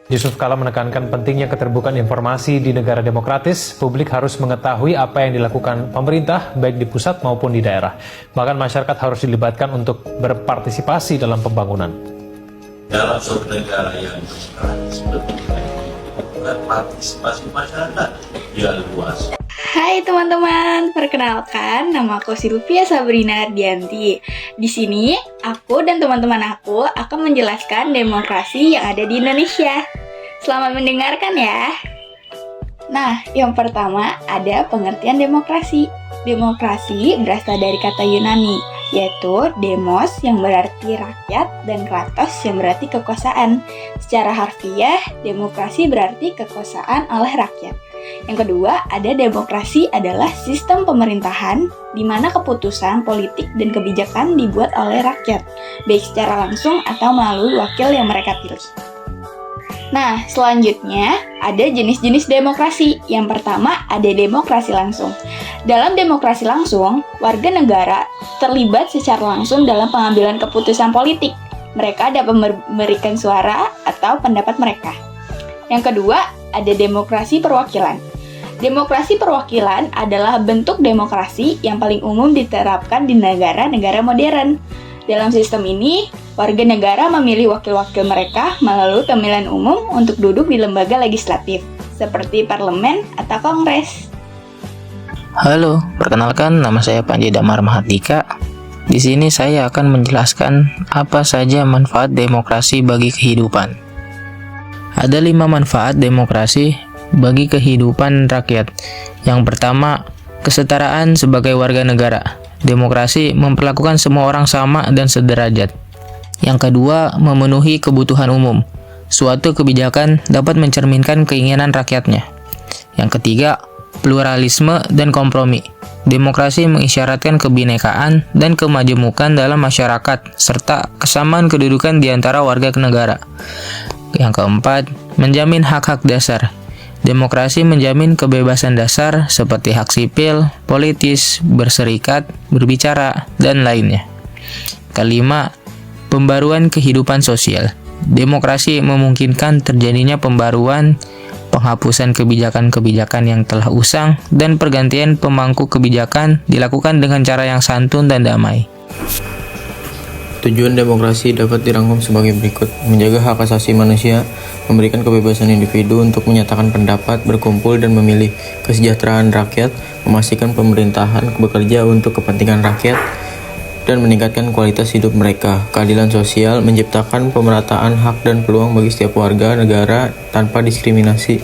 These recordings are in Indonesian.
Yusuf Kala menekankan pentingnya keterbukaan informasi di negara demokratis. Publik harus mengetahui apa yang dilakukan pemerintah, baik di pusat maupun di daerah. Bahkan masyarakat harus dilibatkan untuk berpartisipasi dalam pembangunan. Dalam suatu negara yang demokratis, partisipasi masyarakat yang luas. Hai teman-teman, perkenalkan nama aku Sylvia Sabrina Ardianti. Di sini, aku dan teman-teman aku akan menjelaskan demokrasi yang ada di Indonesia. Selamat mendengarkan ya. Nah, yang pertama ada pengertian demokrasi. Demokrasi berasal dari kata Yunani, yaitu demos yang berarti rakyat dan kratos yang berarti kekuasaan. Secara harfiah, demokrasi berarti kekuasaan oleh rakyat. Yang kedua, ada demokrasi adalah sistem pemerintahan di mana keputusan politik dan kebijakan dibuat oleh rakyat, baik secara langsung atau melalui wakil yang mereka pilih. Nah, selanjutnya ada jenis-jenis demokrasi. Yang pertama, ada demokrasi langsung. Dalam demokrasi langsung, warga negara terlibat secara langsung dalam pengambilan keputusan politik. Mereka dapat memberikan suara atau pendapat mereka. Yang kedua, ada demokrasi perwakilan. Demokrasi perwakilan adalah bentuk demokrasi yang paling umum diterapkan di negara-negara modern. Dalam sistem ini, warga negara memilih wakil-wakil mereka melalui pemilihan umum untuk duduk di lembaga legislatif, seperti parlemen atau kongres. Halo, perkenalkan nama saya Panji Damar Mahardika. Di sini saya akan menjelaskan apa saja manfaat demokrasi bagi kehidupan. Ada 5 manfaat demokrasi bagi kehidupan rakyat. Yang pertama, kesetaraan sebagai warga negara. Demokrasi memperlakukan semua orang sama dan sederajat. Yang kedua, memenuhi kebutuhan umum. Suatu kebijakan dapat mencerminkan keinginan rakyatnya. Yang ketiga, pluralisme dan kompromi. Demokrasi mengisyaratkan kebinekaan dan kemajemukan dalam masyarakat, serta kesamaan kedudukan di antara warga negara. Yang keempat, menjamin hak-hak dasar. Demokrasi menjamin kebebasan dasar seperti hak sipil, politis, berserikat, berbicara, dan lainnya. Kelima, pembaruan kehidupan sosial. Demokrasi memungkinkan terjadinya pembaruan, penghapusan kebijakan-kebijakan yang telah usang, dan pergantian pemangku kebijakan dilakukan dengan cara yang santun dan damai. Tujuan demokrasi dapat dirangkum sebagai berikut: menjaga hak asasi manusia, memberikan kebebasan individu untuk menyatakan pendapat, berkumpul, dan memilih, kesejahteraan rakyat, memastikan pemerintahan bekerja untuk kepentingan rakyat, dan meningkatkan kualitas hidup mereka, keadilan sosial, menciptakan pemerataan hak dan peluang bagi setiap warga negara tanpa diskriminasi,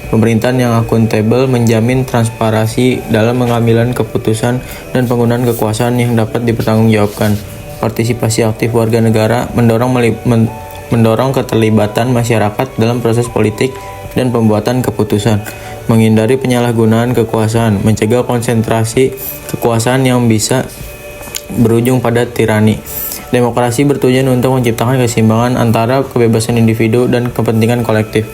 pemerintahan yang akuntabel, menjamin transparansi dalam pengambilan keputusan dan penggunaan kekuasaan yang dapat dipertanggungjawabkan, partisipasi aktif warga negara, mendorong keterlibatan masyarakat dalam proses politik dan pembuatan keputusan, menghindari penyalahgunaan kekuasaan, mencegah konsentrasi kekuasaan yang bisa berujung pada tirani. Demokrasi bertujuan untuk menciptakan keseimbangan antara kebebasan individu dan kepentingan kolektif.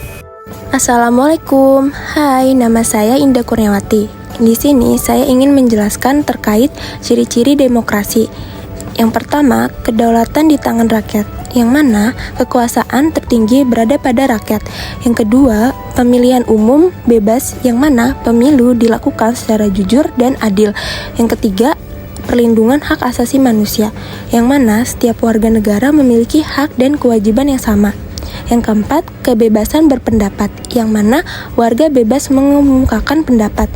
Assalamualaikum. Hai, nama saya Indah Kurniawati. Di sini saya ingin menjelaskan terkait ciri-ciri demokrasi. Yang pertama, kedaulatan di tangan rakyat, yang mana kekuasaan tertinggi berada pada rakyat. Yang kedua, pemilihan umum bebas, yang mana pemilu dilakukan secara jujur dan adil. Yang ketiga, perlindungan hak asasi manusia, yang mana setiap warga negara memiliki hak dan kewajiban yang sama. Yang keempat, kebebasan berpendapat, yang mana warga bebas mengemukakan pendapat.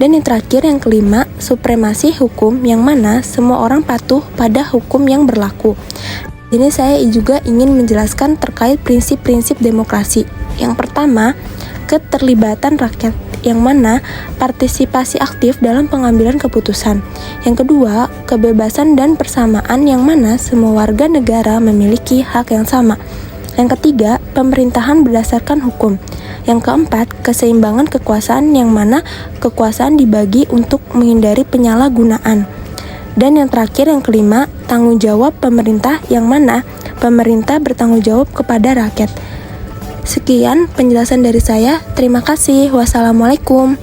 Dan yang terakhir, yang kelima, supremasi hukum, yang mana semua orang patuh pada hukum yang berlaku. Ini saya juga ingin menjelaskan terkait prinsip-prinsip demokrasi. Yang pertama, keterlibatan rakyat, yang mana partisipasi aktif dalam pengambilan keputusan. Yang kedua, kebebasan dan persamaan, yang mana semua warga negara memiliki hak yang sama. Yang ketiga, pemerintahan berdasarkan hukum. Yang keempat, keseimbangan kekuasaan, yang mana kekuasaan dibagi untuk menghindari penyalahgunaan. Dan yang terakhir, yang kelima, tanggung jawab pemerintah, yang mana pemerintah bertanggung jawab kepada rakyat. Sekian penjelasan dari saya. Terima kasih. Wassalamualaikum.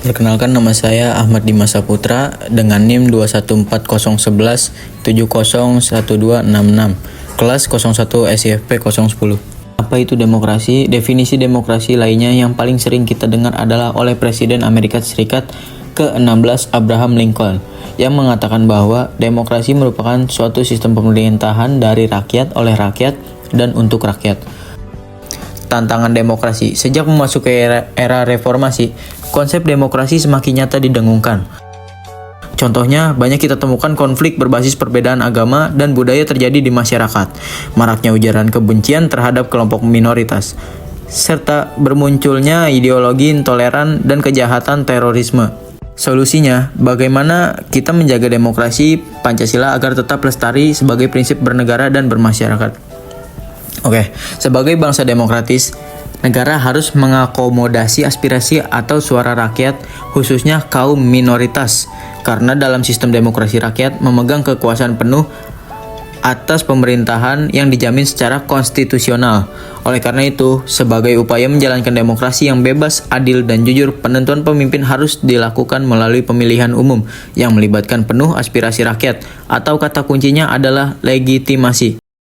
Perkenalkan, nama saya Ahmad Dimas Saputra dengan NIM 214011701266. kelas 01 SIFP 010. Apa itu demokrasi? Definisi demokrasi lainnya yang paling sering kita dengar adalah oleh Presiden Amerika Serikat ke-16 Abraham Lincoln yang mengatakan bahwa demokrasi merupakan suatu sistem pemerintahan dari rakyat, oleh rakyat, dan untuk rakyat. Tantangan demokrasi. Sejak memasuki era reformasi, konsep demokrasi semakin nyata didengungkan. Contohnya, banyak kita temukan konflik berbasis perbedaan agama dan budaya terjadi di masyarakat, maraknya ujaran kebencian terhadap kelompok minoritas, serta bermunculnya ideologi intoleran dan kejahatan terorisme. Solusinya, bagaimana kita menjaga demokrasi Pancasila agar tetap lestari sebagai prinsip bernegara dan bermasyarakat? Oke, sebagai bangsa demokratis, negara harus mengakomodasi aspirasi atau suara rakyat, khususnya kaum minoritas, karena dalam sistem demokrasi rakyat memegang kekuasaan penuh atas pemerintahan yang dijamin secara konstitusional. Oleh karena itu, sebagai upaya menjalankan demokrasi yang bebas, adil, dan jujur, penentuan pemimpin harus dilakukan melalui pemilihan umum yang melibatkan penuh aspirasi rakyat, atau kata kuncinya adalah legitimasi.